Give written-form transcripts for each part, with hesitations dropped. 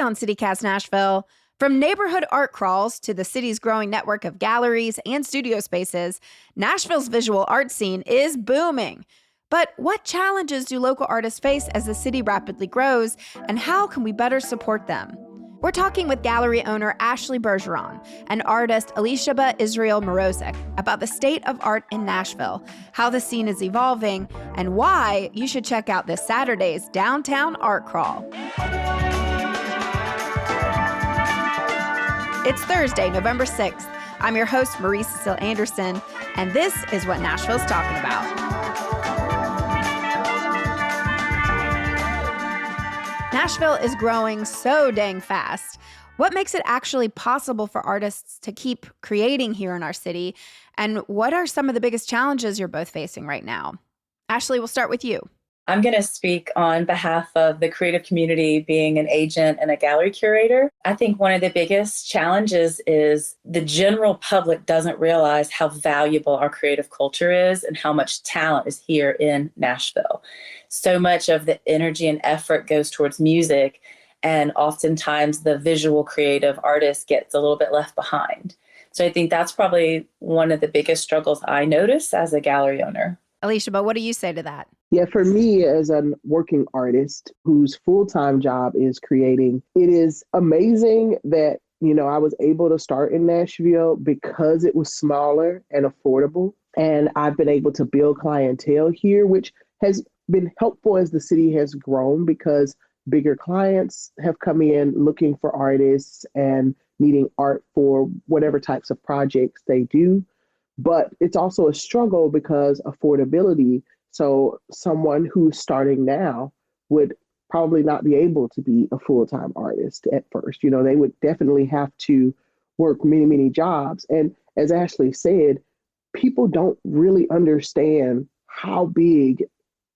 on CityCast Nashville. From neighborhood art crawls to the city's growing network of galleries and studio spaces, Nashville's visual art scene is booming. But what challenges do local artists face as the city rapidly grows, and how can we better support them? We're talking with gallery owner Ashley Bergeron and artist Elishaba Israel Morozic about the state of art in Nashville, how the scene is evolving, and why you should check out this Saturday's Downtown Art Crawl. It's Thursday, November 6th. I'm your host, Marie Cecile Anderson, and this is what Nashville's talking about. Nashville is growing so dang fast. What makes it actually possible for artists to keep creating here in our city? And what are some of the biggest challenges you're both facing right now? Ashley, we'll start with you. I'm going to speak on behalf of the creative community, being an agent and a gallery curator. I think one of the biggest challenges is the general public doesn't realize how valuable our creative culture is and how much talent is here in Nashville. So much of the energy and effort goes towards music, and oftentimes the visual creative artist gets a little bit left behind. So I think that's probably one of the biggest struggles I notice as a gallery owner. Elishaba, what do you say to that? Yeah, for me as a working artist whose full-time job is creating, it is amazing that, I was able to start in Nashville because it was smaller and affordable. And I've been able to build clientele here, which has been helpful as the city has grown because bigger clients have come in looking for artists and needing art for whatever types of projects they do. But it's also a struggle because affordability. So someone who's starting now would probably not be able to be a full-time artist at first. They would definitely have to work many, many jobs. And as Ashley said, people don't really understand how big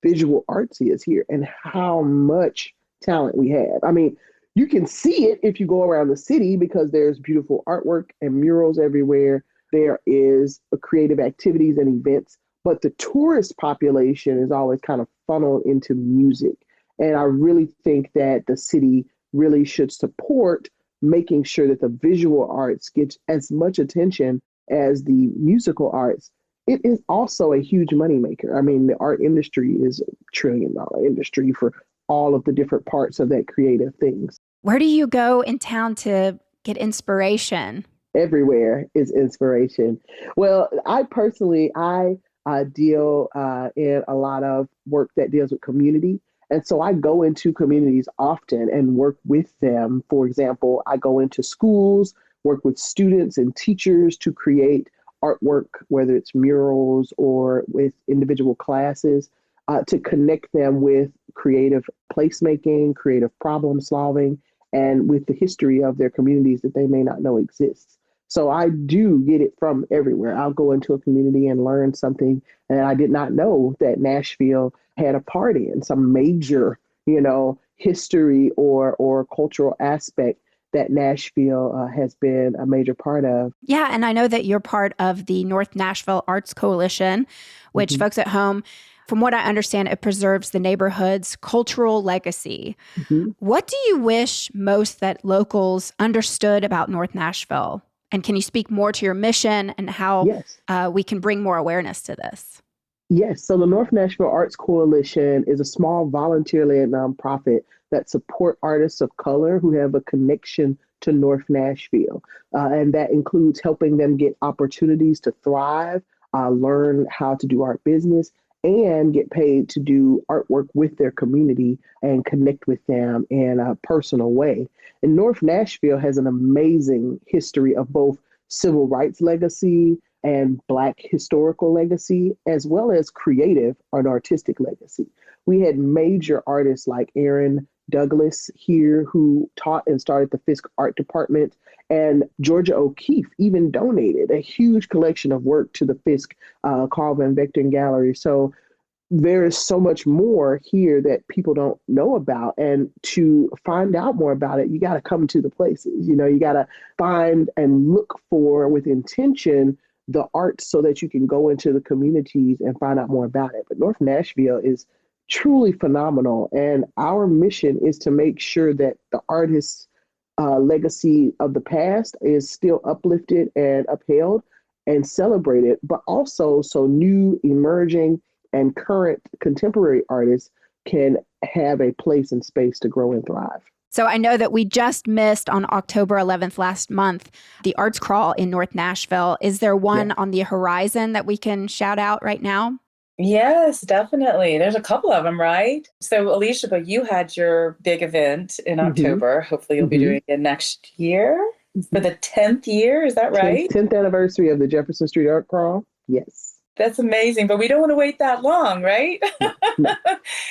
visual arts is here and how much talent we have. I mean, you can see it if you go around the city because there's beautiful artwork and murals everywhere. There is creative activities and events, but the tourist population is always kind of funneled into music. And I really think that the city really should support making sure that the visual arts get as much attention as the musical arts. It is also a huge moneymaker. I mean, the art industry is $1 trillion industry for all of the different parts of that creative things. Where do you go in town to get inspiration? Everywhere is inspiration. Well, I personally deal in a lot of work that deals with community. And so I go into communities often and work with them. For example, I go into schools, work with students and teachers to create artwork, whether it's murals or with individual classes, to connect them with creative placemaking, creative problem solving, and with the history of their communities that they may not know exists. So I do get it from everywhere. I'll go into a community and learn something that I did not know that Nashville had a part in, some major, history or cultural aspect that Nashville has been a major part of. Yeah, and I know that you're part of the North Nashville Arts Coalition, which folks at home, from what I understand, it preserves the neighborhood's cultural legacy. What do you wish most that locals understood about North Nashville? And can you speak more to your mission and how we can bring more awareness to this? Yes. So the North Nashville Arts Coalition is a small volunteer-led nonprofit that support artists of color who have a connection to North Nashville. And that includes helping them get opportunities to thrive, learn how to do art business, and get paid to do artwork with their community and connect with them in a personal way. And North Nashville has an amazing history of both civil rights legacy and Black historical legacy, as well as creative and artistic legacy. We had major artists like Aaron Douglas here who taught and started the Fisk Art Department, and Georgia O'Keeffe even donated a huge collection of work to the Fisk Carl Van Vechten Gallery. So there is so much more here that people don't know about. And to find out more about it, you got to come to the places. You got to find and look for with intention the art so that you can go into the communities and find out more about it. But North Nashville is truly phenomenal. And our mission is to make sure that the artists legacy of the past is still uplifted and upheld and celebrated, but also so new, emerging, and current contemporary artists can have a place and space to grow and thrive. So I know that we just missed on October 11th last month, the Arts Crawl in North Nashville. Is there one on the horizon that we can shout out right now? Yes, definitely. There's a couple of them, right? So, Alicia, but you had your big event in October. Hopefully, you'll be doing it next year for the 10th year. Is that right? 10th anniversary of the Jefferson Street Art Crawl. Yes. That's amazing, but we don't want to wait that long, right?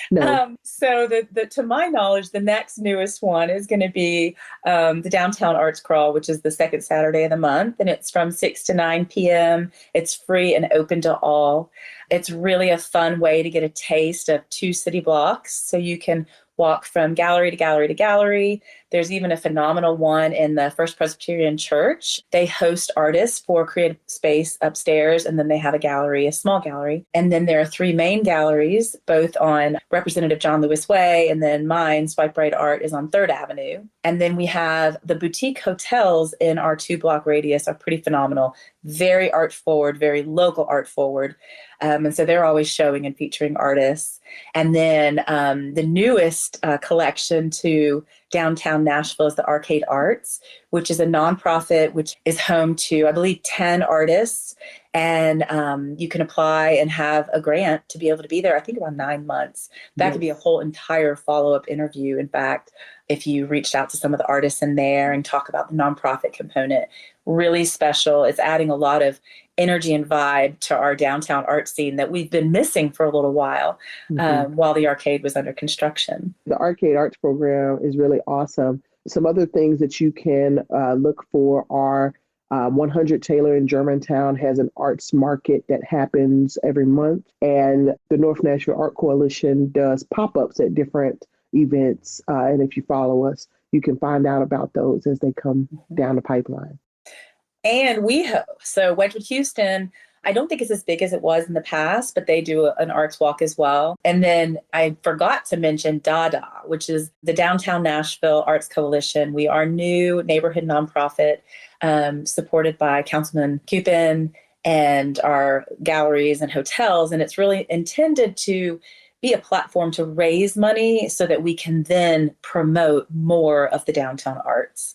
No. So to my knowledge, the next newest one is going to be the Downtown Arts Crawl, which is the second Saturday of the month, and it's from 6 to 9 p.m. It's free and open to all. It's really a fun way to get a taste of 2 city blocks, so you can walk from gallery to gallery to gallery. There's even a phenomenal one in the First Presbyterian Church. They host artists for creative space upstairs, and then they have a gallery, a small gallery. And then there are 3 main galleries, both on Representative John Lewis Way, and then mine, Swipe Right Art, is on 3rd Avenue. And then we have the boutique hotels in our 2-block radius are pretty phenomenal. Very art forward, very local art forward. And so they're always showing and featuring artists. And then the newest collection to downtown Nashville is the Arcade Arts, which is a nonprofit which is home to, I believe, 10 artists. And you can apply and have a grant to be able to be there, I think about 9 months. That could be a whole entire follow-up interview. In fact, if you reached out to some of the artists in there and talk about the nonprofit component, really special. It's adding a lot of energy and vibe to our downtown art scene that we've been missing for a little while the arcade was under construction. The Arcade Arts program is really awesome. Some other things that you can look for are 100 Taylor in Germantown has an arts market that happens every month. And the North Nashville Art Coalition does pop-ups at different events. And if you follow us, you can find out about those as they come down the pipeline. And so Wedgwood Houston, I don't think it's as big as it was in the past, but they do an arts walk as well. And then I forgot to mention Dada, which is the Downtown Nashville Arts Coalition. We are new neighborhood nonprofit supported by Councilman Cupin and our galleries and hotels. And it's really intended to be a platform to raise money so that we can then promote more of the downtown arts.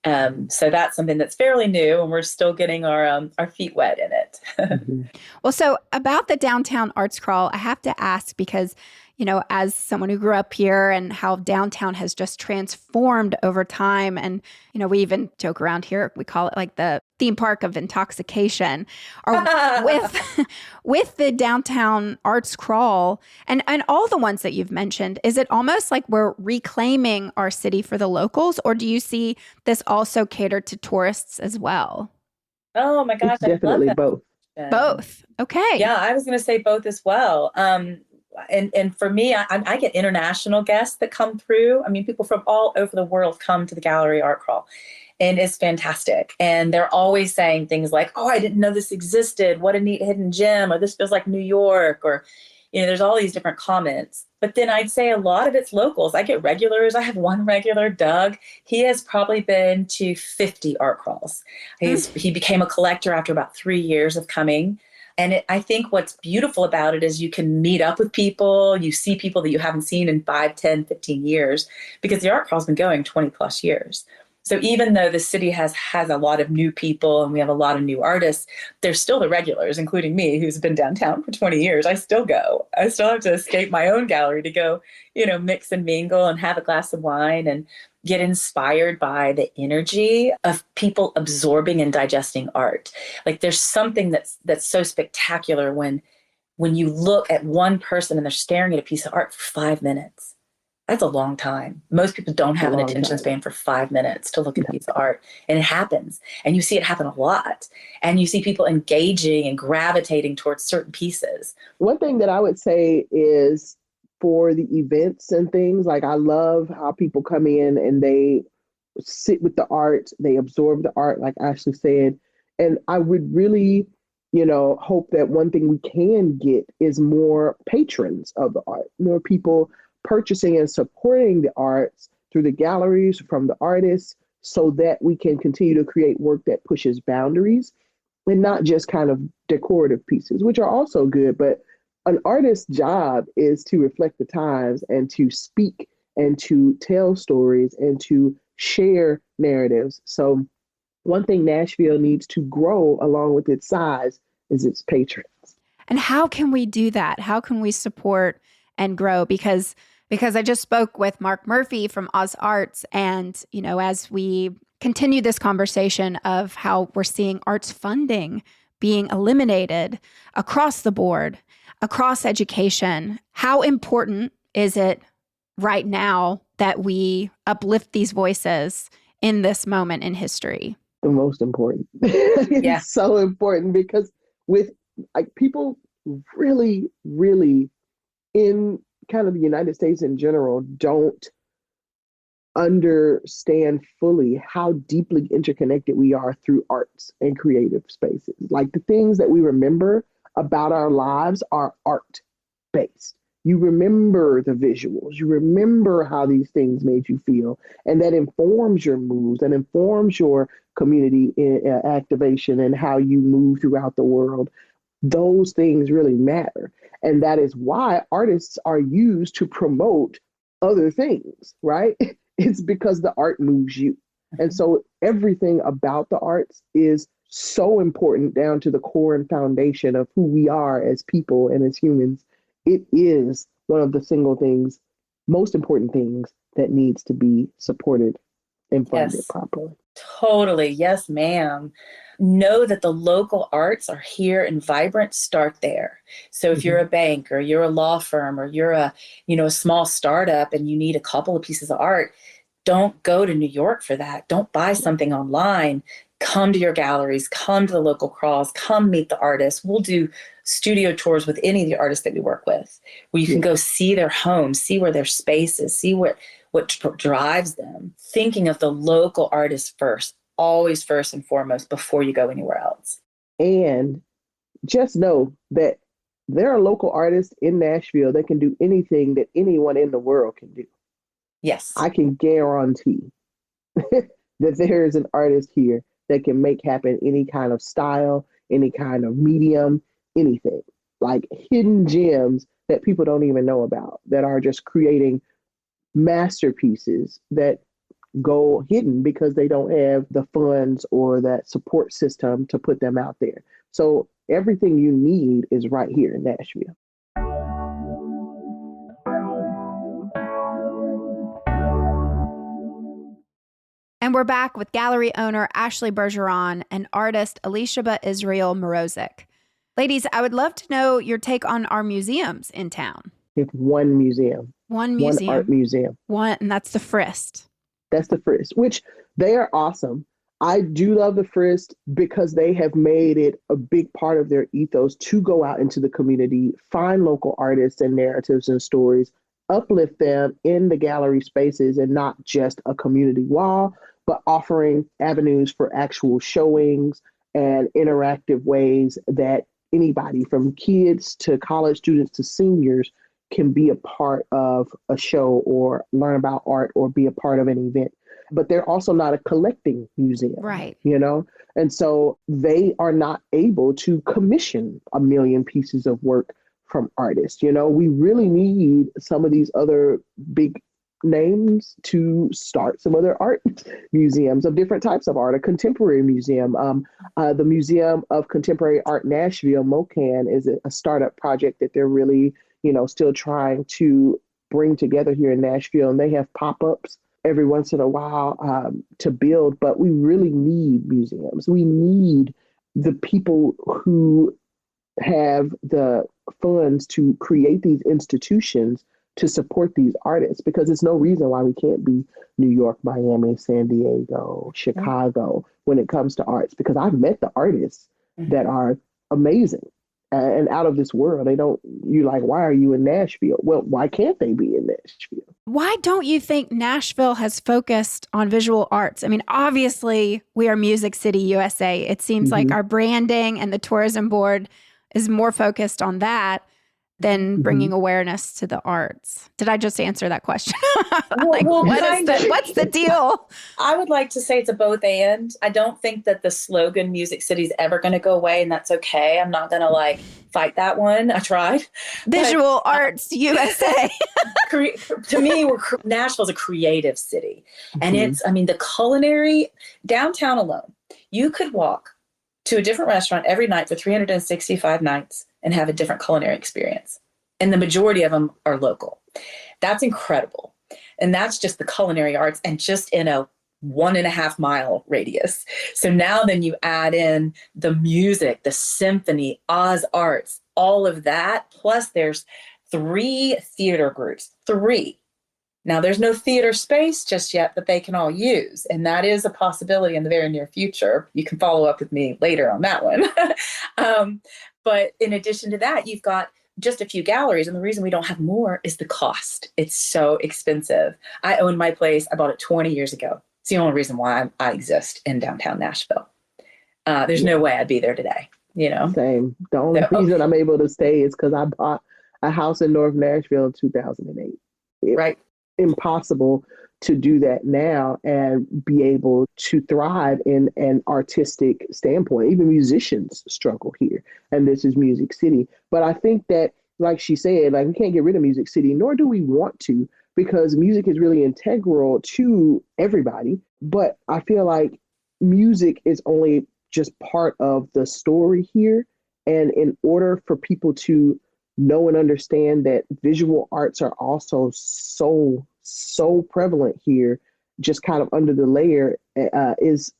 So that's something that's fairly new, and we're still getting our feet wet in it. Well, so about the Downtown Arts Crawl, I have to ask because, as someone who grew up here and how downtown has just transformed over time. And, we even joke around here, we call it like the theme park of intoxication. With the Downtown Arts Crawl and all the ones that you've mentioned, is it almost like we're reclaiming our city for the locals, or do you see this also catered to tourists as well? Oh my gosh, it's definitely both. Both. Okay. Yeah, I was going to say both as well. And for me, I get international guests that come through. I mean, people from all over the world come to the Gallery Art Crawl, and it's fantastic. And they're always saying things like, "Oh, I didn't know this existed. What a neat hidden gem," or "This feels like New York," or there's all these different comments. But then I'd say a lot of it's locals. I get regulars. I have one regular, Doug. He has probably been to 50 art crawls. He became a collector after about 3 years of coming. And I think what's beautiful about it is you can meet up with people. You see people that you haven't seen in 5, 10, 15 years, because the art crawl's been going 20 plus years. So even though the city has a lot of new people and we have a lot of new artists, there's still the regulars, including me, who's been downtown for 20 years. I still go. I still have to escape my own gallery to go, mix and mingle and have a glass of wine and get inspired by the energy of people absorbing and digesting art. Like there's something that's so spectacular when you look at one person and they're staring at a piece of art for 5 minutes. That's a long time. Most people don't have an attention span for 5 minutes to look at a piece of art. And it happens. And you see it happen a lot. And you see people engaging and gravitating towards certain pieces. One thing that I would say is for the events and things, like I love how people come in and they sit with the art, they absorb the art, like Ashley said. And I would really, hope that one thing we can get is more patrons of the art, more people purchasing and supporting the arts through the galleries, from the artists, so that we can continue to create work that pushes boundaries and not just kind of decorative pieces, which are also good. But an artist's job is to reflect the times and to speak and to tell stories and to share narratives. So one thing Nashville needs to grow along with its size is its patrons. And how can we do that? How can we support and grow? Because I just spoke with Mark Murphy from Oz Arts, and as we continue this conversation of how we're seeing arts funding being eliminated across the board, across education, how important is it right now that we uplift these voices in this moment in history? The most important. Yeah. It's so important because with people really, really in kind of the United States in general don't understand fully how deeply interconnected we are through arts and creative spaces. Like the things that we remember about our lives are art based. You remember the visuals, you remember how these things made you feel, and that informs your moves, that informs your community activation and how you move throughout the world. Those things really matter. And that is why artists are used to promote other things, right? It's because the art moves you. And so everything about the arts is so important down to the core and foundation of who we are as people and as humans. It is one of the single things, most important things that needs to be supported and funded Yes. properly. Totally. Yes, ma'am. Know that the local arts are here and vibrant. Start there. So if you're a bank or you're a law firm or you're a small startup and you need a couple of pieces of art, don't go to New York for that. Don't buy something online. Come to your galleries, come to the local crawls, come meet the artists. We'll do studio tours with any of the artists that we work with, where you can go see their homes, see where their space is, see what drives them. Thinking of the local artists first, always first and foremost, before you go anywhere else. And just know that there are local artists in Nashville that can do anything that anyone in the world can do. Yes. I can guarantee that there is an artist here that can make happen any kind of style, any kind of medium, anything. Like hidden gems that people don't even know about, that are just creating masterpieces that go hidden because they don't have the funds or that support system to put them out there. So everything you need is right here in Nashville. And we're back with gallery owner Ashley Bergeron and artist Elishaba Israel Morozic. Ladies, I would love to know your take on our museums in town. We have one museum. One museum. One art museum. One, and that's the Frist. That's the Frist, which they are awesome. I do love the Frist because they have made it a big part of their ethos to go out into the community, find local artists and narratives and stories, uplift them in the gallery spaces and not just a community wall, but offering avenues for actual showings and interactive ways that anybody from kids to college students to seniors can be a part of a show or learn about art or be a part of an event. But they're also not a collecting museum, right? And so they are not able to commission a million pieces of work from artists. We really need some of these other big names to start some other art museums of different types of art. A contemporary museum, the Museum of Contemporary Art Nashville, MOCAN, is a startup project that they're really, still trying to bring together here in Nashville. And they have pop-ups every once in a while to build, but we really need museums. We need the people who have the funds to create these institutions to support these artists, because there's no reason why we can't be New York, Miami, San Diego, Chicago when it comes to arts, because I've met the artists that are amazing and out of this world. You're like, why are you in Nashville? Well, why can't they be in Nashville? Why don't you think Nashville has focused on visual arts? I mean, obviously we are Music City, USA. It seems like our branding and the tourism board is more focused on that. than bringing Mhm. awareness to the arts. Did I just answer that question? Well, Like, well, what's the deal? I would like to say it's a both and. I don't think that the slogan Music City is ever going to go away, and that's okay. I'm not going to like fight that one. I tried. But Visual Arts USA. to me, Nashville's a creative city. And Mhm. I mean, the culinary downtown alone, you could walk to a different restaurant every night for 365 nights and have a different culinary experience. And the majority of them are local. That's incredible. And that's just the culinary arts and just in a 1.5 mile radius. So now then you add in the music, the symphony, Oz Arts, all of that. Plus there's 3 theater groups, 3. Now there's no theater space just yet that they can all use. And that is a possibility in the very near future. You can follow up with me later on that one. But in addition to that, you've got just a few galleries. And the reason we don't have more is the cost. It's so expensive. I own my place. I bought it 20 years ago. It's the only reason why I exist in downtown Nashville. There's no way I'd be there today, you know? Same. The only So, reason I'm able to stay is because I bought a house in North Nashville in 2008. right. Impossible to do that now and be able to thrive in an artistic standpoint. Even musicians struggle here, and this is Music City. But I think that, like she said, like we can't get rid of Music City, nor do we want to, because music is really integral to everybody. But I feel like music is only just part of the story here. And in order for people to know and understand that visual arts are also so prevalent here, just kind of under the layer, is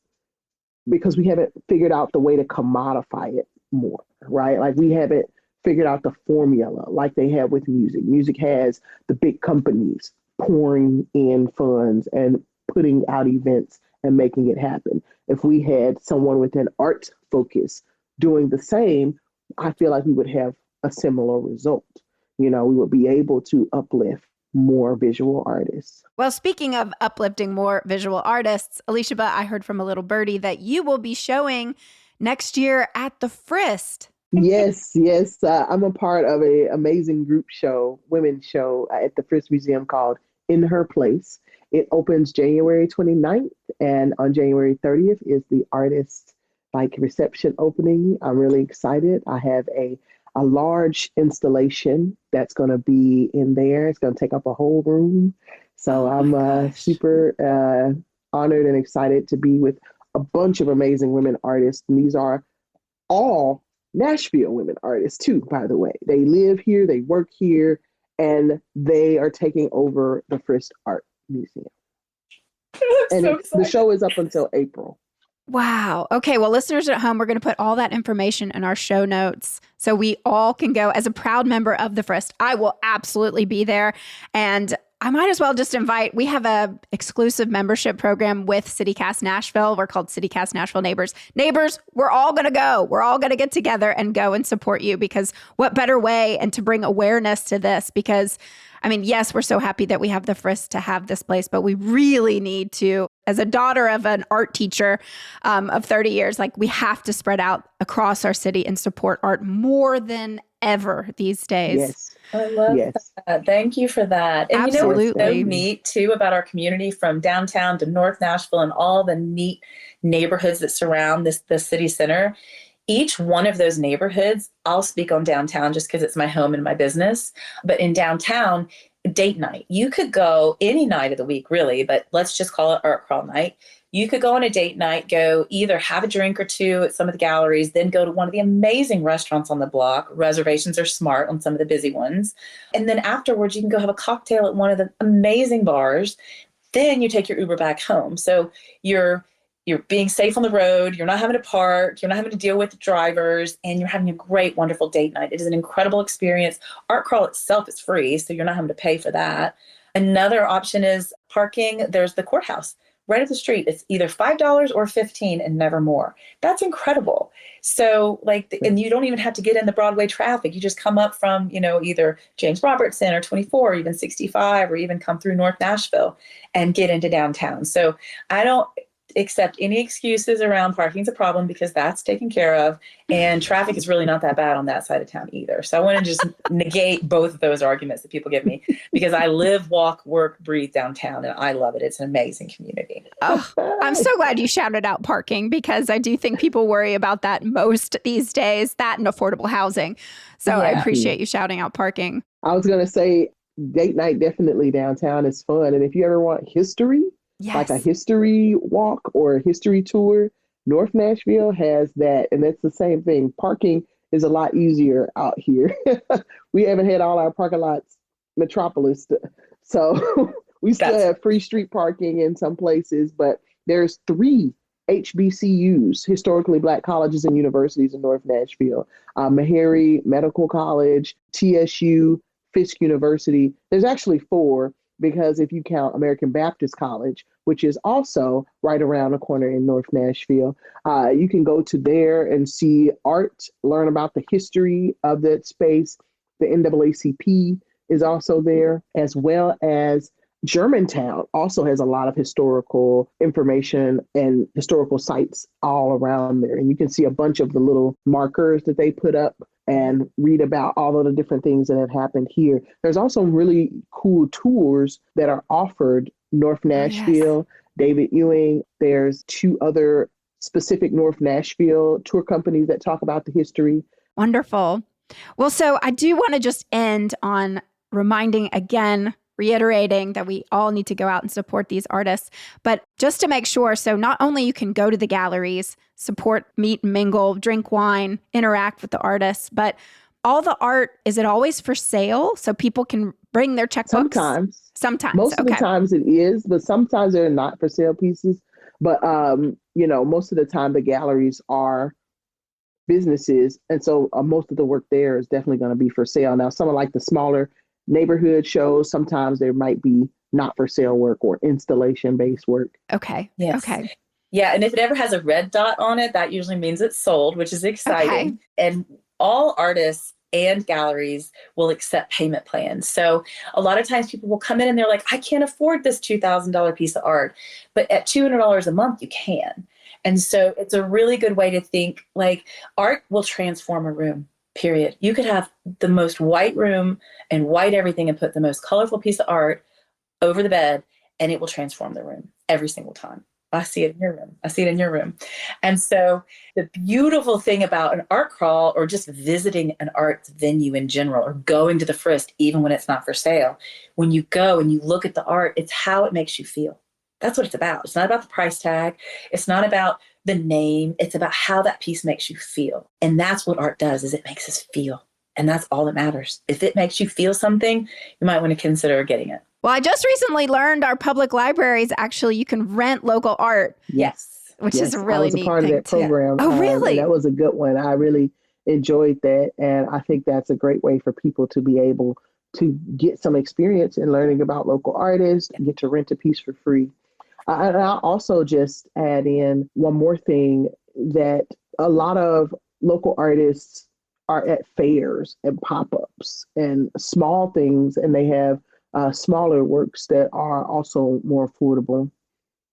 because we haven't figured out the way to commodify it more, right? Like we haven't figured out the formula like they have with music. Music has the big companies pouring in funds and putting out events and making it happen. If we had someone with an art focus doing the same, I feel like we would have a similar result. We would be able to uplift more visual artists. Well, speaking of uplifting more visual artists, Alicia, I heard from a little birdie that you will be showing next year at the Frist. Yes, yes. I'm a part of an amazing group show, women's show at the Frist Museum called In Her Place. It opens January 29th, and on January 30th is the artist reception opening. I'm really excited. I have a large installation that's going to be in there. It's going to take up a whole room. So Oh my I'm gosh. super honored and excited to be with a bunch of amazing women artists. And these are all Nashville women artists too, by the way. They live here, they work here, and they are taking over the Frist Art Museum. I'm And so the excited. show is up until April. Wow. Okay. Well, listeners at home, we're going to put all that information in our show notes so we all can go. As a proud member of the Frist, I will absolutely be there. And I might as well just invite, we have a exclusive membership program with CityCast Nashville. We're called CityCast Nashville Neighbors. Neighbors, we're all going to go. We're all going to get together and go and support you, because what better way and to bring awareness to this? Because I mean, yes, we're so happy that we have the Frist to have this place, but we really need to, as a daughter of an art teacher of 30 years, we have to spread out across our city and support art more than ever these days. Yes. I love Yes. that. Thank you for that. And Absolutely. you know what's so neat too about our community, from downtown to North Nashville and all the neat neighborhoods that surround the city center? Each one of those neighborhoods, I'll speak on downtown just because it's my home and my business, but in downtown, date night, you could go any night of the week really, but let's just call it art crawl night. You could go on a date night, go either have a drink or two at some of the galleries, then go to one of the amazing restaurants on the block. Reservations are smart on some of the busy ones. And then afterwards, you can go have a cocktail at one of the amazing bars. Then you take your Uber back home. So you're being safe on the road. You're not having to park. You're not having to deal with drivers, and you're having a great, wonderful date night. It is an incredible experience. Art Crawl itself is free, so you're not having to pay for that. Another option is parking. There's the courthouse right up the street. It's either $5 or $15 and never more. That's incredible. So and you don't even have to get in the Broadway traffic. You just come up from, either James Robertson or 24 or even 65, or even come through North Nashville and get into downtown. So accept any excuses around parking's a problem because that's taken care of. And traffic is really not that bad on that side of town either. So I want to just negate both of those arguments that people give me because I live, walk, work, breathe downtown and I love it. It's an amazing community. Oh, I'm so glad you shouted out parking because I do think people worry about that most these days, that and affordable housing. So I appreciate you shouting out parking. I was going to say date night definitely downtown is fun. And if you ever want history, like a history walk or a history tour, North Nashville has that. And that's the same thing. Parking is a lot easier out here. We haven't had all our parking lots metropolis. So we still have free street parking in some places, but there's 3 HBCUs, historically Black colleges and universities in North Nashville. Meharry Medical College, TSU, Fisk University. There's actually 4 because if you count American Baptist College, which is also right around the corner in North Nashville, you can go to there and see art, learn about the history of that space. The NAACP is also there, as well as Germantown also has a lot of historical information and historical sites all around there. And you can see a bunch of the little markers that they put up and read about all of the different things that have happened here. There's also really cool tours that are offered North Nashville, David Ewing. There's 2 other specific North Nashville tour companies that talk about the history. Wonderful. Well, so I do want to just end on reminding again, reiterating that we all need to go out and support these artists. But just to make sure, so not only you can go to the galleries, support, meet, mingle, drink wine, interact with the artists, but all the art, is it always for sale? So people can bring their checkbooks? Sometimes. Most of the times it is, but sometimes they're not for sale pieces. But, most of the time the galleries are businesses. And so most of the work there is definitely going to be for sale. Now, some of like the smaller neighborhood shows, sometimes there might be not for sale work or installation based work. Okay. Yes. Okay. Yeah. And if it ever has a red dot on it, that usually means it's sold, which is exciting. Okay. And all artists and galleries will accept payment plans. So a lot of times people will come in and they're like, I can't afford this $2,000 piece of art, but at $200 a month, you can. And so it's a really good way to think like art will transform a room. Period. You could have the most white room and white everything and put the most colorful piece of art over the bed and it will transform the room every single time. I see it in your room. I see it in your room. And so the beautiful thing about an art crawl or just visiting an art venue in general or going to the Frisk, even when it's not for sale, when you go and you look at the art, it's how it makes you feel. That's what it's about. It's not about the price tag. It's not about the name. It's about how that piece makes you feel. And that's what art does, is it makes us feel. And that's all that matters. If it makes you feel something, you might want to consider getting it. Well, I just recently learned our public libraries, actually, you can rent local art. Yes. Which is a really neat thing. I was a part of that program. Oh, really? That was a good one. I really enjoyed that. And I think that's a great way for people to be able to get some experience in learning about local artists and get to rent a piece for free. And I'll also just add in one more thing, that a lot of local artists are at fairs and pop-ups and small things, and they have smaller works that are also more affordable.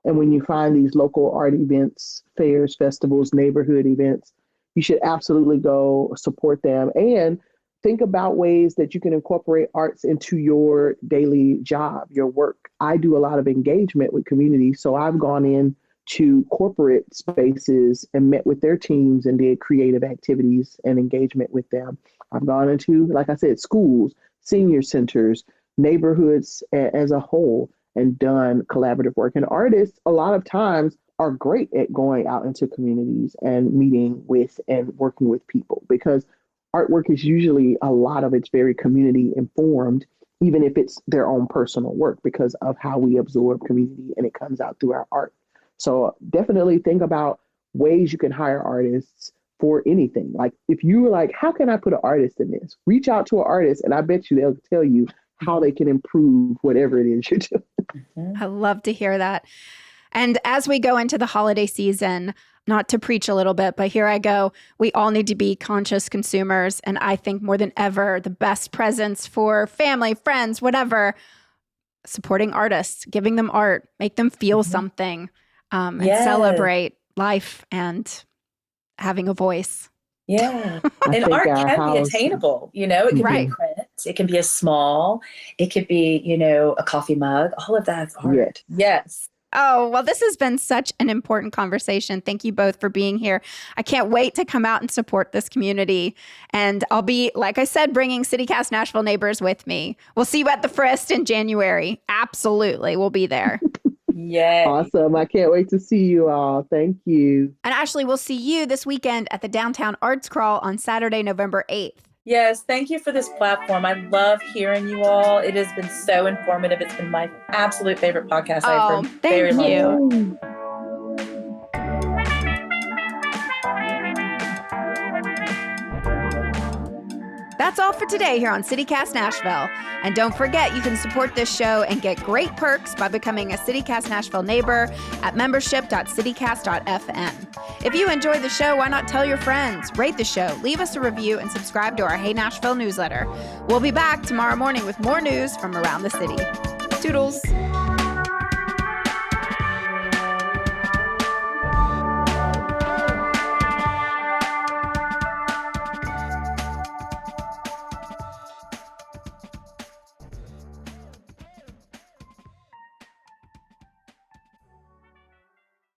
And when you find these local art events, fairs, festivals, neighborhood events, you should absolutely go support them and think about ways that you can incorporate arts into your daily job, your work. I do a lot of engagement with communities, so I've gone in to corporate spaces and met with their teams and did creative activities and engagement with them. I've gone into, like I said, schools, senior centers, neighborhoods as a whole, and done collaborative work. And artists, a lot of times, are great at going out into communities and meeting with and working with people, because artwork is usually, a lot of it's very community informed, even if it's their own personal work, because of how we absorb community and it comes out through our art. So definitely think about ways you can hire artists for anything. Like if you were like, how can I put an artist in this? Reach out to an artist and I bet you they'll tell you how they can improve whatever it is you're doing. I love to hear that. And as we go into the holiday season, not to preach a little bit, but here I go. We all need to be conscious consumers. And I think more than ever, the best presents for family, friends, whatever, supporting artists, giving them art, make them feel something. and Yes. celebrate life and having a voice. Yeah. I And think art our can be house, attainable. You know, it can Right. be print, it can be a small, it could be, you know, a coffee mug. All of that's art. Yes. Oh, well, this has been such an important conversation. Thank you both for being here. I can't wait to come out and support this community. And I'll be, like I said, bringing CityCast Nashville neighbors with me. We'll see you at the Frist in January. Absolutely. We'll be there. Yay. Awesome. I can't wait to see you all. Thank you. And Ashley, we'll see you this weekend at the Downtown Arts Crawl on Saturday, November 8th. Yes, thank you for this platform. I love hearing you all. It has been so informative. It's been my absolute favorite podcast I've heard. Thank you. Yay. That's all for today here on CityCast Nashville. And don't forget, you can support this show and get great perks by becoming a CityCast Nashville neighbor at membership.citycast.fm. If you enjoy the show, why not tell your friends, rate the show, leave us a review, and subscribe to our Hey Nashville newsletter. We'll be back tomorrow morning with more news from around the city. Toodles.